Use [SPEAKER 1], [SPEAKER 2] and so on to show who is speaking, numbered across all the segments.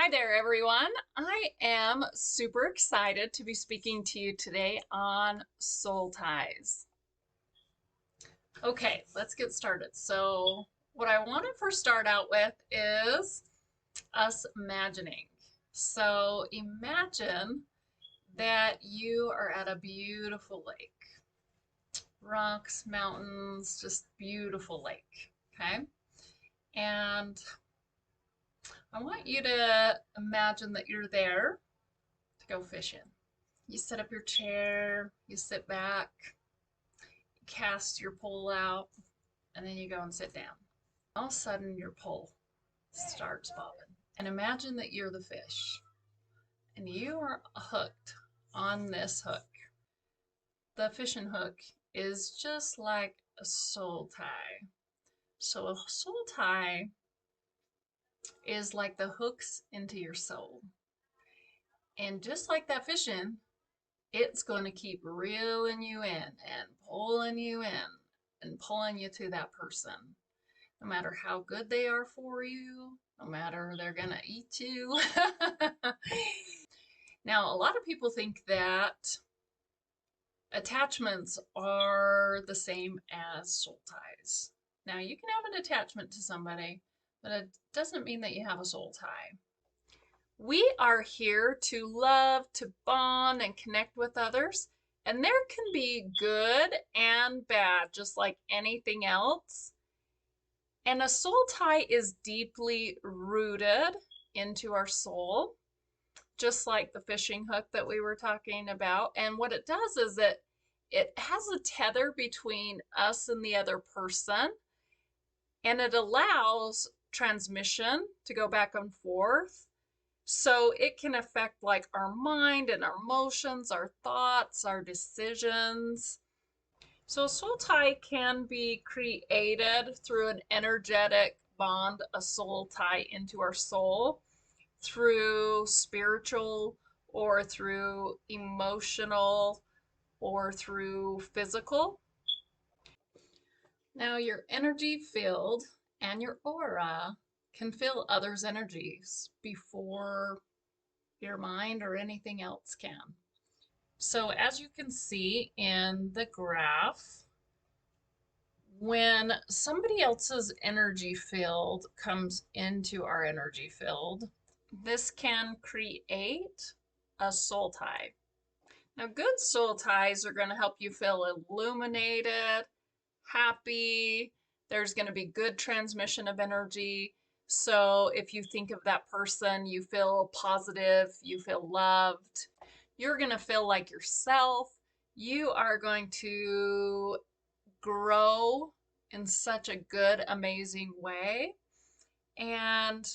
[SPEAKER 1] Hi there, everyone. I am super excited to be speaking to you today on soul ties. Okay, let's get started. So, what I want to first start out with is us imagining. So, imagine that you are at a beautiful lake, rocks, mountains, just beautiful lake. Okay, and I want you to imagine that you're there to go fishing. You set up your chair, you sit back, you cast your pole out, and then you go and sit down. All of a sudden, your pole starts bobbing. And imagine that you're the fish and you are hooked on this hook. The fishing hook is just like a soul tie. So, a soul tie is like the hooks into your soul. And just like that fishing, it's going to keep reeling you in and pulling you to that person. No matter how good they are for you, no matter they're going to eat you. Now, a lot of people think that attachments are the same as soul ties. Now, you can have an attachment to somebody, but it doesn't mean that you have a soul tie. We are here to love, to bond, and connect with others. And there can be good and bad, just like anything else. And a soul tie is deeply rooted into our soul, just like the fishing hook that we were talking about. And what it does is it has a tether between us and the other person, and it allows transmission to go back and forth. So it can affect like our mind and our emotions, our thoughts, our decisions. So a soul tie can be created through an energetic bond, a soul tie into our soul, through spiritual or through emotional or through physical. Now, your energy field and your aura can feel others' energies before your mind or anything else can. So as you can see in the graph, when somebody else's energy field comes into our energy field, this can create a soul tie. Now, good soul ties are going to help you feel illuminated, happy. There's going to be good transmission of energy. So if you think of that person, you feel positive, you feel loved, you're going to feel like yourself. You are going to grow in such a good, amazing way. And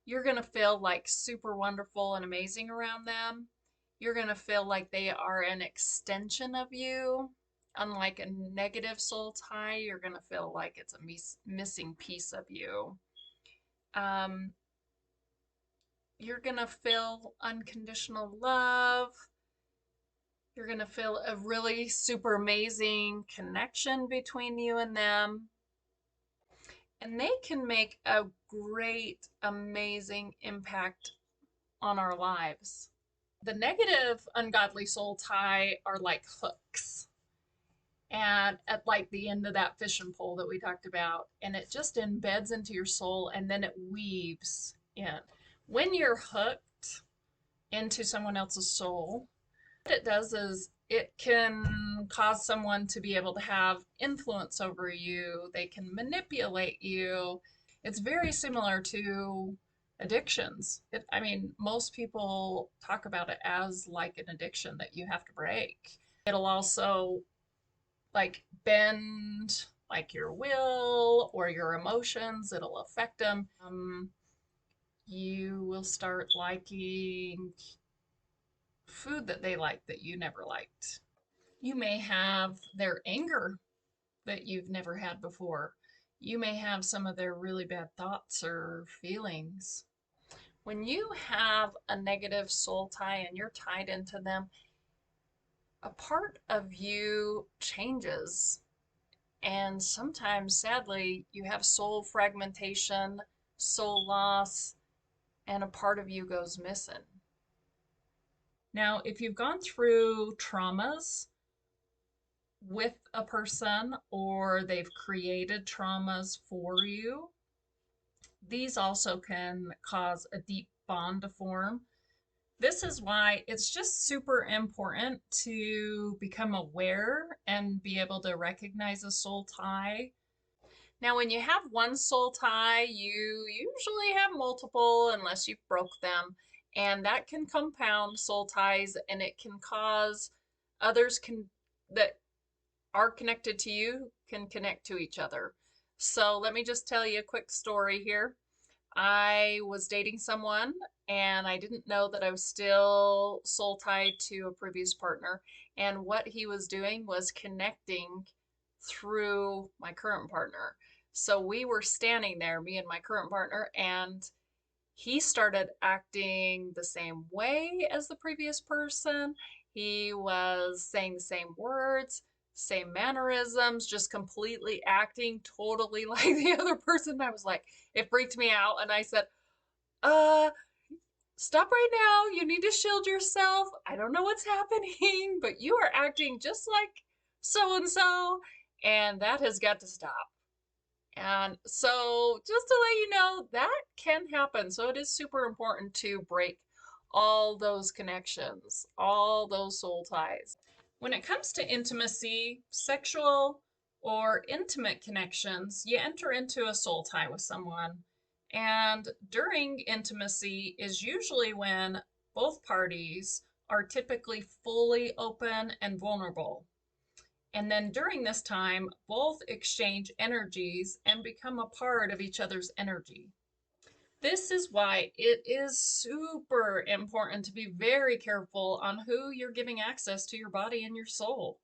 [SPEAKER 1] you're going to feel like super wonderful and amazing around them. You're going to feel like they are an extension of you. Unlike a negative soul tie, you're going to feel like it's a missing piece of you. Um, you're going to feel unconditional love. You're going to feel a really super amazing connection between you and them. And they can make a great, amazing impact on our lives. The negative ungodly soul tie are like hooks. And at like the end of that fishing pole that we talked about, and it just embeds into your soul and then it weaves in. When you're hooked into someone else's soul, what it does is it can cause someone to be able to have influence over you. They can manipulate you. It's very similar to addictions. I mean, most people talk about it as like an addiction that you have to break. It'll also like bend like your will or your emotions. It'll affect them. You will start liking food that they like that you never liked. You may have their anger that you've never had before. You may have some of their really bad thoughts or feelings. When you have a negative soul tie and you're tied into them, a part of you changes. And sometimes, sadly, you have soul fragmentation, soul loss, and a part of you goes missing. Now, if you've gone through traumas with a person or they've created traumas for you, these also can cause a deep bond to form. This is why it's just super important to become aware and be able to recognize a soul tie. Now, when you have one soul tie, you usually have multiple unless you've broke them, and that can compound soul ties, and it can cause others that are connected to you can connect to each other. So let me just tell you a quick story here. I was dating someone and I didn't know that I was still soul tied to a previous partner. And what he was doing was connecting through my current partner. So we were standing there, me and my current partner, and he started acting the same way as the previous person. He was saying the same words, same mannerisms, just completely acting totally like the other person. I was like, it freaked me out. And I said, uh, stop right now. You need to shield yourself. I don't know what's happening, but you are acting just like so and so. And that has got to stop. And so, just to let you know, that can happen. So, it is super important to break all those connections, all those soul ties. When it comes to intimacy, sexual or intimate connections, you enter into a soul tie with someone. And during intimacy is usually when both parties are typically fully open and vulnerable. And then during this time, both exchange energies and become a part of each other's energy. This is why it is super important to be very careful on who you're giving access to your body and your soul.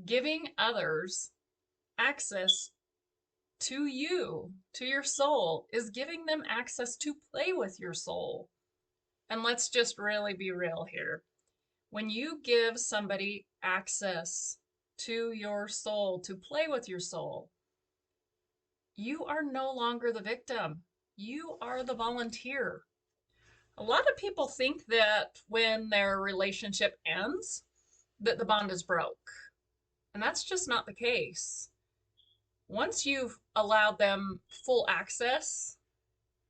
[SPEAKER 1] Giving others access to you, to your soul, is giving them access to play with your soul. And let's just really be real here. When you give somebody access to your soul, to play with your soul, you are no longer the victim. You are the volunteer. A lot of people think that when their relationship ends, that the bond is broke. And that's just not the case. Once you've allowed them full access,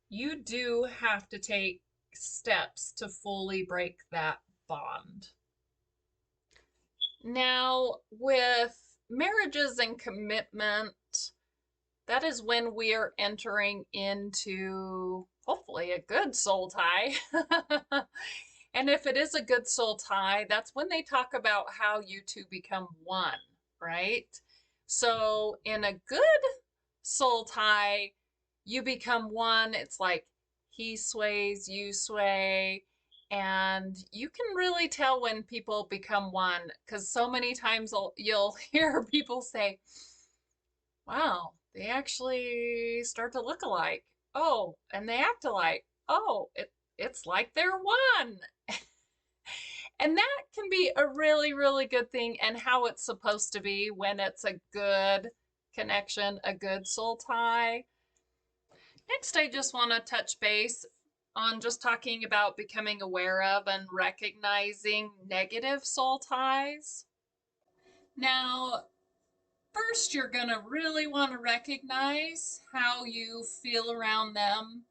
[SPEAKER 1] you do have to take steps to fully break that bond. Now, with marriages and commitment, that is when we are entering into hopefully a good soul tie. And if it is a good soul tie, that's when they talk about how you two become one, right? So in a good soul tie, you become one. It's like he sways, you sway. And you can really tell when people become one because so many times you'll hear people say, wow, they actually start to look alike. Oh, and they act alike. Oh, it's like they're one. And that can be a really, really good thing and how it's supposed to be when it's a good connection, a good soul tie. Next, I just want to touch base on just talking about becoming aware of and recognizing negative soul ties. Now, first, you're going to really want to recognize how you feel around them.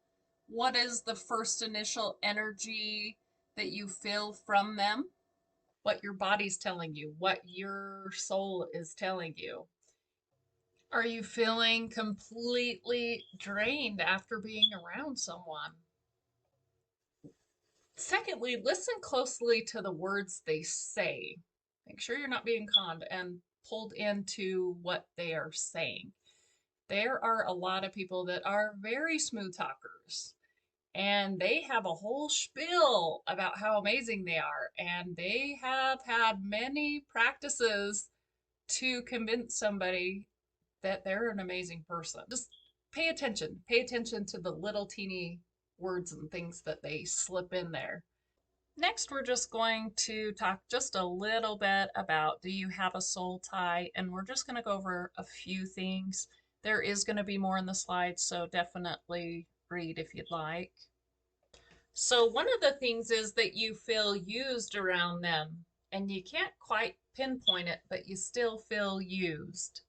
[SPEAKER 1] What is the first initial energy that you feel from them? What your body's telling you, what your soul is telling you. Are you feeling completely drained after being around someone? Secondly, listen closely to the words they say. Make sure you're not being conned and pulled into what they are saying. There are a lot of people that are very smooth talkers and they have a whole spiel about how amazing they are, and they have had many practices to convince somebody that they're an amazing person. Just pay attention. Pay attention to the little teeny words and things that they slip in there. Next, we're just going to talk just a little bit about, do you have a soul tie? And we're just going to go over a few things. There is going to be more in the slides, so definitely read if you'd like. So one of the things is that you feel used around them, and you can't quite pinpoint it, but you still feel used.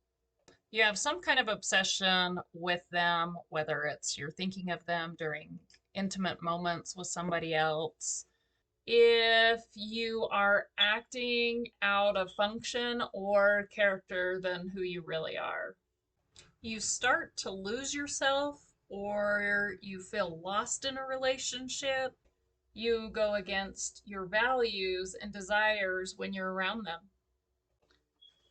[SPEAKER 1] You have some kind of obsession with them, whether it's you're thinking of them during intimate moments with somebody else. If you are acting out of function or character than who you really are, you start to lose yourself or you feel lost in a relationship. You go against your values and desires when you're around them.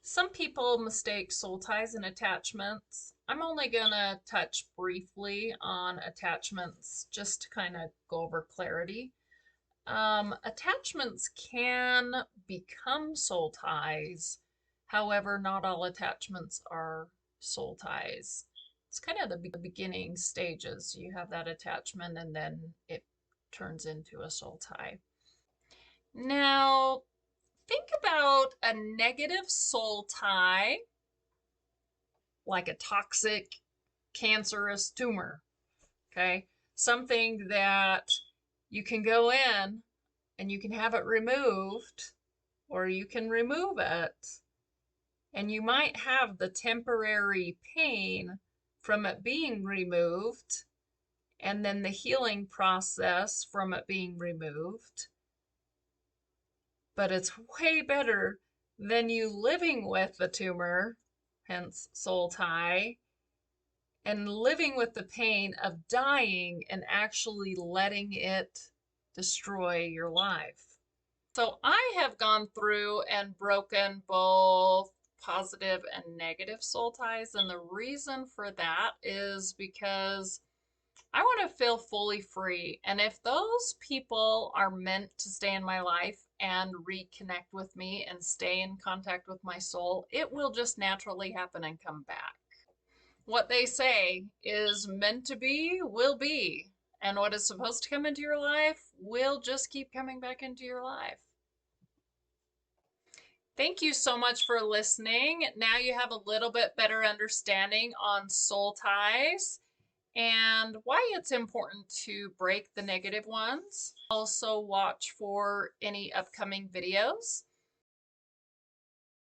[SPEAKER 1] Some people mistake soul ties and attachments. I'm only going to touch briefly on attachments just to kind of go over clarity. Attachments can become soul ties. However, not all attachments are soul ties. It's kind of the beginning stages. You have that attachment and then it turns into a soul tie. Now, think about a negative soul tie, like a toxic, cancerous tumor. Okay. Something that you can go in and you can have it removed, or you can remove it, and you might have the temporary pain from it being removed, and then the healing process from it being removed. But it's way better than you living with the tumor, hence soul tie, and living with the pain of dying and actually letting it destroy your life. So I have gone through and broken both positive and negative soul ties. And the reason for that is because I want to feel fully free. And if those people are meant to stay in my life and reconnect with me and stay in contact with my soul, it will just naturally happen and come back. What they say is meant to be will be. And what is supposed to come into your life will just keep coming back into your life. Thank you so much for listening. Now you have a little bit better understanding on soul ties and why it's important to break the negative ones. Also watch for any upcoming videos.